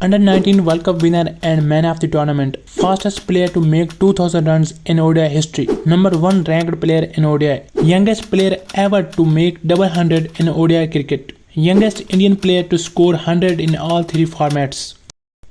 Under 19 World Cup winner and man of the tournament, fastest player to make 2000 runs in ODI history, number 1 ranked player in ODI, youngest player ever to make double 100 in ODI cricket, youngest Indian player to score 100 in all 3 formats.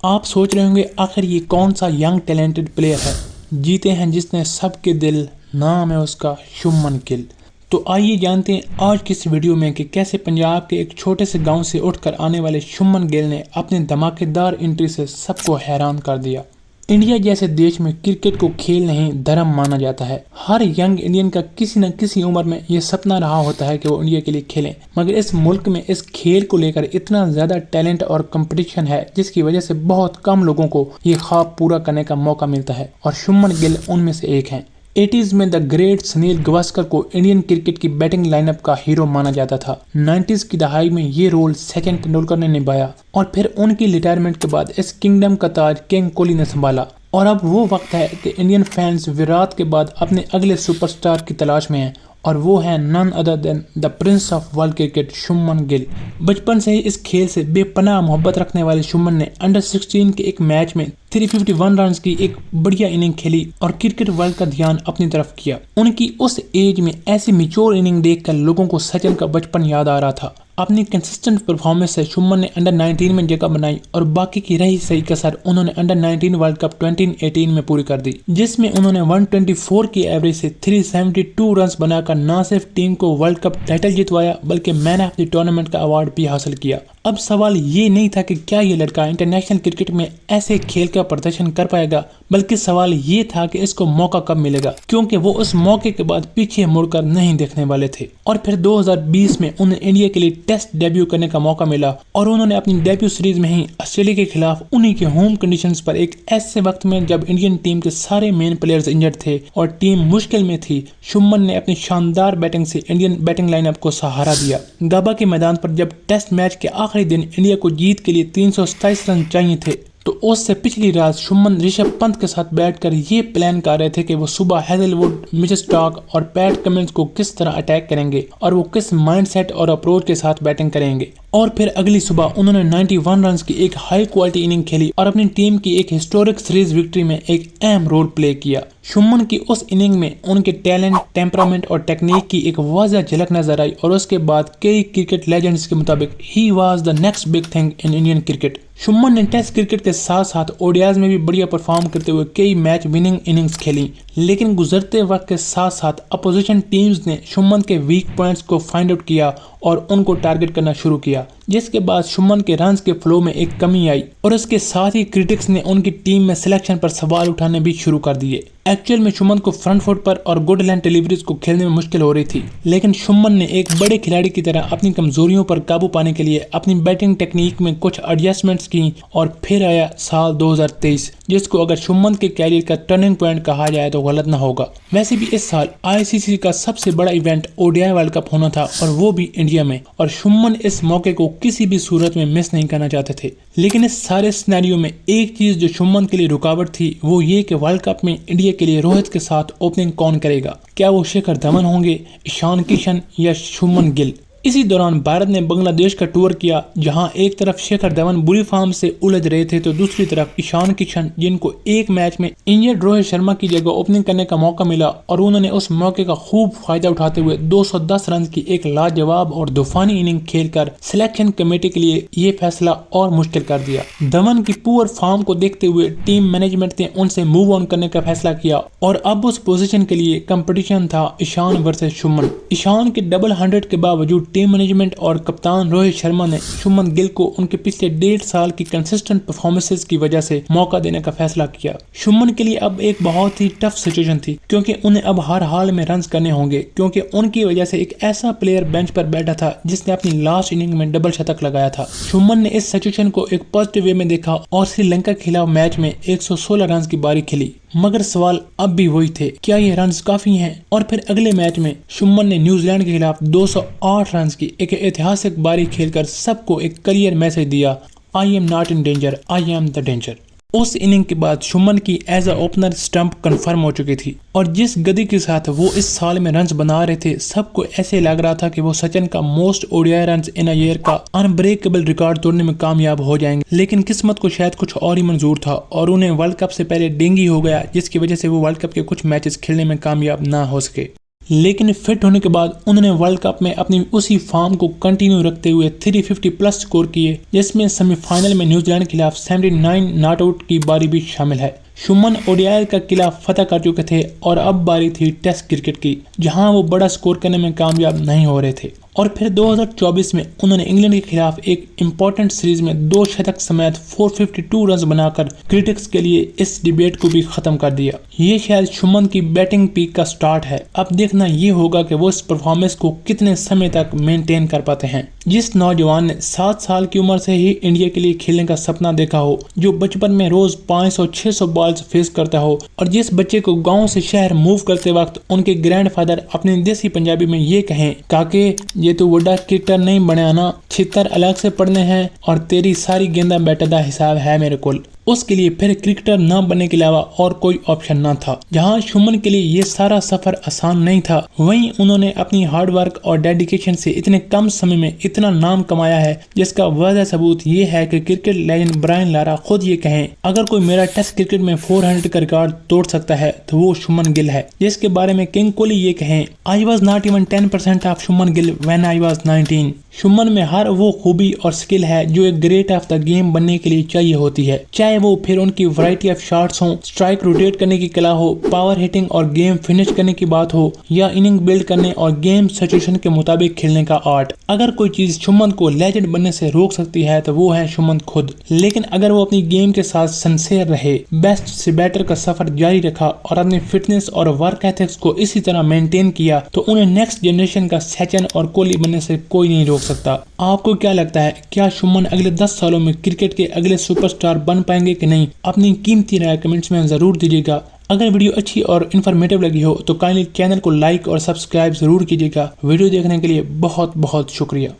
आप सोच रहे होंगे आखिर ये कौन सा young talented player है, जीते हैं जिसने सबके दिल, नाम है उसका शुभमन गिल। तो आइए जानते हैं आज की इस वीडियो में कि कैसे पंजाब के एक छोटे से गांव से उठकर आने वाले शुभमन गिल ने अपने धमाकेदार एंट्री से सबको हैरान कर दिया। इंडिया जैसे देश में क्रिकेट को खेल नहीं धर्म माना जाता है। हर यंग इंडियन का किसी न किसी उम्र में ये सपना रहा होता है कि वो इंडिया के लिए खेलें, मगर इस मुल्क में इस खेल को लेकर इतना ज़्यादा टैलेंट और कंपटीशन है जिसकी वजह से बहुत कम लोगों को ये ख्वाब पूरा करने का मौका मिलता है और शुभमन गिल उनमें से एक हैं। 80s में द ग्रेट सुनील गावस्कर को इंडियन क्रिकेट की बैटिंग लाइनअप का हीरो माना जाता था। 90s की दहाई में ये रोल सचिन तेंदुलकर ने निभाया और फिर उनकी रिटायरमेंट के बाद इस किंगडम का ताज किंग कोहली ने संभाला। और अब वो वक्त है कि इंडियन फैंस विराट के बाद अपने अगले सुपरस्टार की तलाश में हैं और वो है none other than the prince of world cricket Shubman Gill. बचपन से ही इस खेल से बेपनाह मोहब्बत रखने वाले शुभमन ने अंडर 16 के एक मैच में 351 रन की एक बढ़िया इनिंग खेली और क्रिकेट वर्ल्ड का ध्यान अपनी तरफ किया। उनकी उस एज में ऐसी मिच्योर इनिंग देखकर लोगों को सचिन का बचपन याद आ रहा था। अपनी कंसिस्टेंट परफॉर्मेंस से शुभमन ने अंडर 19 में जगह बनाई और बाकी की रही सही कसर उन्होंने अंडर 19 वर्ल्ड कप 2018 में पूरी कर दी, जिसमें उन्होंने 124 की एवरेज से 372 रन्स बनाकर न सिर्फ टीम को वर्ल्ड कप टाइटल जितवाया बल्कि मैन ऑफ द टूर्नामेंट का अवार्ड भी हासिल किया। अब सवाल ये नहीं था कि क्या ये लड़का इंटरनेशनल क्रिकेट में ऐसे खेल का प्रदर्शन कर पाएगा, बल्कि सवाल ये था कि इसको मौका कब मिलेगा, क्योंकि वो उस मौके के बाद पीछे मुड़कर नहीं देखने वाले थे। और फिर 2020 में उन्हें इंडिया के लिए टेस्ट डेब्यू करने का मौका मिला और उन्होंने अपनी डेब्यू सीरीज में ही ऑस्ट्रेलिया के खिलाफ उन्हीं के होम कंडीशंस पर एक ऐसे वक्त में जब इंडियन टीम के सारे मेन प्लेयर्स इंजर्ड थे और टीम मुश्किल में थी, शुभमन ने अपनी शानदार बैटिंग से इंडियन बैटिंग लाइनअप को सहारा दिया। गाबा के मैदान पर जब टेस्ट मैच के आखिरी दिन इंडिया को जीत के लिए 327 रन चाहिए थे तो उससे पिछली रात शुभमन ऋषभ पंत के साथ बैठकर ये प्लान कर रहे थे कि वो सुबह हेजलवुड, मिचेल स्टार्क और पैट कमिंस को किस तरह अटैक करेंगे और वो किस माइंडसेट और अप्रोच के साथ बैटिंग करेंगे। और फिर अगली सुबह उन्होंने 91 रन की एक हाई क्वालिटी इनिंग खेली और अपनी टीम की एक हिस्टोरिक सीरीज विक्ट्री में एक अहम रोल प्ले किया। शुभमन की उस इनिंग में उनके टैलेंट, टेम्परामेंट और टेक्निक की एक वाज़ह झलक नजर आई और उसके बाद कई क्रिकेट लेजेंड्स के मुताबिक he was the next big thing in Indian cricket. Shubman ने टेस्ट क्रिकेट के साथ साथ ओडीआईज में भी बढ़िया परफॉर्म करते हुए कई मैच विनिंग इनिंग्स खेली, लेकिन गुजरते वक्त के साथ साथ अपोजिशन टीम्स ने शुभमन के वीक पॉइंट्स को फाइंड आउट किया और उनको टारगेट करना शुरू किया, जिसके बाद शुभमन के रन्स के फ्लो में एक कमी आई और उसके साथ ही क्रिटिक्स ने उनकी टीम में सिलेक्शन पर सवाल उठाने भी शुरू कर दिए। एक्चुअल में शुभमन को फ्रंट फुट पर और गुड लेंथ डिलीवरीज को खेलने में मुश्किल हो रही थी, लेकिन शुभमन ने एक बड़े खिलाड़ी की तरह अपनी कमजोरियों पर काबू पाने के लिए अपनी बैटिंग टेक्निक में कुछ एडजस्टमेंट्स की और फिर आया साल 2023, जिसको अगर शुभमन के कैरियर का टर्निंग पॉइंट कहा जाए तो गलत ना होगा। वैसे भी इस साल आईसीसी का सबसे बड़ा इवेंट ओडीआई वर्ल्ड कप होना था और वो भी इंडिया में, और शुभमन इस मौके को किसी भी सूरत में मिस नहीं करना चाहते थे। लेकिन इस सारे सिनेरियो में एक चीज जो शुभमन के लिए रुकावट थी वो ये कि वर्ल्ड कप में इंडिया के लिए रोहित के साथ ओपनिंग कौन करेगा। क्या वो शिखर धवन होंगे, ईशान किशन या शुभमन गिल। इसी दौरान भारत ने बांग्लादेश का टूर किया, जहां एक तरफ शिखर धवन बुरी फॉर्म से उलझ रहे थे तो दूसरी तरफ ईशान किशन, जिनको एक मैच में इंजर्ड रोहित शर्मा की जगह ओपनिंग करने का मौका मिला और उन्होंने उस मौके का खूब फायदा उठाते हुए 210 रन की एक लाजवाब और तूफानी इनिंग खेलकर सिलेक्शन कमेटी के लिए ये फैसला और मुश्किल कर दिया। धवन की पुअर फॉर्म को देखते हुए टीम मैनेजमेंट ने उनसे मूव ऑन करने का फैसला किया और अब उस पोजीशन के लिए कंपटीशन था ईशान वर्सेस शुभमन। ईशान के डबल 100 के बावजूद टीम मैनेजमेंट और कप्तान रोहित शर्मा ने शुभमन गिल को उनके पिछले 1.5 साल की कंसिस्टेंट परफॉर्मेंसेस की वजह से मौका देने का फैसला किया। शुभमन के लिए अब एक बहुत ही टफ सिचुएशन थी, क्योंकि उन्हें अब हर हाल में रन्स करने होंगे, क्योंकि उनकी वजह से एक ऐसा प्लेयर बेंच पर बैठा था जिसने अपनी लास्ट इनिंग में डबल शतक लगाया था। शुभमन ने इस सिचुएशन को एक पॉजिटिव वे में देखा और श्रीलंका के खिलाफ मैच में 116 रन की बारी खेली, मगर सवाल अब भी वही थे, क्या ये रन्स काफी हैं। और फिर अगले मैच में शुभमन ने न्यूजीलैंड के खिलाफ 208 रन की एक ऐतिहासिक बारी खेलकर सबको एक क्लियर मैसेज दिया, I am not in danger, I am the danger. उस इनिंग के बाद सुमन की as a opener stump confirm हो चुकी थी और जिस गति के साथ वो इस साल में रन्स बना रहे थे, सबको ऐसे लग रहा था कि वो सचिन का most ODI runs in a year का अनब्रेकेबल रिकॉर्ड तोड़ने में कामयाब हो जाएंगे। लेकिन किस्मत को शायद कुछ और ही मंजूर था और उन्हें वर्ल्ड कप से पहले डेंगू हो गया, जिसकी वजह से वो वर्ल्ड कप के कुछ मैचेस खेलने में कामयाब ना हो सके। लेकिन फिट होने के बाद उन्होंने वर्ल्ड कप में अपनी उसी फॉर्म को कंटिन्यू रखते हुए 350 प्लस स्कोर किए, जिसमें सेमीफाइनल में न्यूजीलैंड के खिलाफ 79 नॉट आउट की बारी भी शामिल है। सुमन ओडीआई का किला फतह कर चुके थे और अब बारी थी टेस्ट क्रिकेट की, जहां वो बड़ा स्कोर करने में कामयाब नहीं हो रहे थे। और फिर 2024 में उन्होंने इंग्लैंड के खिलाफ एक इम्पोर्टेंट सीरीज में 2 शतक समेत 452 रन बनाकर क्रिटिक्स के लिए इस डिबेट को भी खत्म कर दिया। ये शायद सुमन की बैटिंग पीक का स्टार्ट है। अब देखना ये होगा कि वो इस परफॉर्मेंस को कितने समय तक मेंटेन कर पाते हैं। जिस नौजवान ने 7 साल की उम्र से ही इंडिया के लिए खेलने का सपना देखा हो, जो बचपन में रोज 500-600 बॉल्स फेस करता हो, और जिस बच्चे को गाँव से शहर मूव करते वक्त उनके ग्रैंडफादर अपनी देसी पंजाबी में ये कहें, काके ये तो बड़ा क्रिकेटर नहीं बने ना, छितर अलग से पढ़ने हैं और तेरी सारी गेंदा बैटर दा हिसाब है मेरे को। उसके लिए फिर क्रिकेटर न बनने के अलावा और कोई ऑप्शन न था। जहां सुमन के लिए ये सारा सफर आसान नहीं था, वहीं उन्होंने अपनी हार्ड वर्क और डेडिकेशन से इतने कम समय में इतना नाम कमाया है, जिसका वाज़ह सबूत ये है कि क्रिकेट लेजेंड ब्रायन लारा खुद ये कहें, अगर कोई मेरा टेस्ट क्रिकेट में 400 का रिकॉर्ड तोड़ सकता है तो वो सुमन गिल है। जिसके बारे में किंग कोहली ये कहें, I was not even 10% of Suman Gill when I was 19। सुमन में हर वो खूबी और स्किल है जो एक ग्रेट ऑफ द गेम बनने के लिए चाहिए होती है, चाहे वो फिर उनकी वैरायटी ऑफ शॉट्स हो, स्ट्राइक रोटेट करने की कला हो, पावर हिटिंग और गेम फिनिश करने की बात हो, या इनिंग बिल्ड करने और गेम सिचुएशन के मुताबिक खेलने का आर्ट। अगर कोई चीज सुमन को लेजेंड बनने से रोक सकती है तो वो है सुमन खुद। लेकिन अगर वो अपनी गेम के साथ सिंसियर रहे, बेस्ट से बेटर का सफर जारी रखा और अपनी फिटनेस और वर्क एथिक्स को इसी तरह मेंटेन किया, तो उन्हें नेक्स्ट जनरेशन का सचिन और कोहली बनने से कोई नहीं रोक सकता। आपको क्या लगता है, क्या सुमन अगले 10 सालों में क्रिकेट के अगले सुपरस्टार बन पाएंगे कि नहीं? अपनी कीमती राय कमेंट्स में जरूर दीजिएगा। अगर वीडियो अच्छी और इन्फॉर्मेटिव लगी हो तो काइंडली चैनल को लाइक और सब्सक्राइब जरूर कीजिएगा। वीडियो देखने के लिए बहुत बहुत शुक्रिया।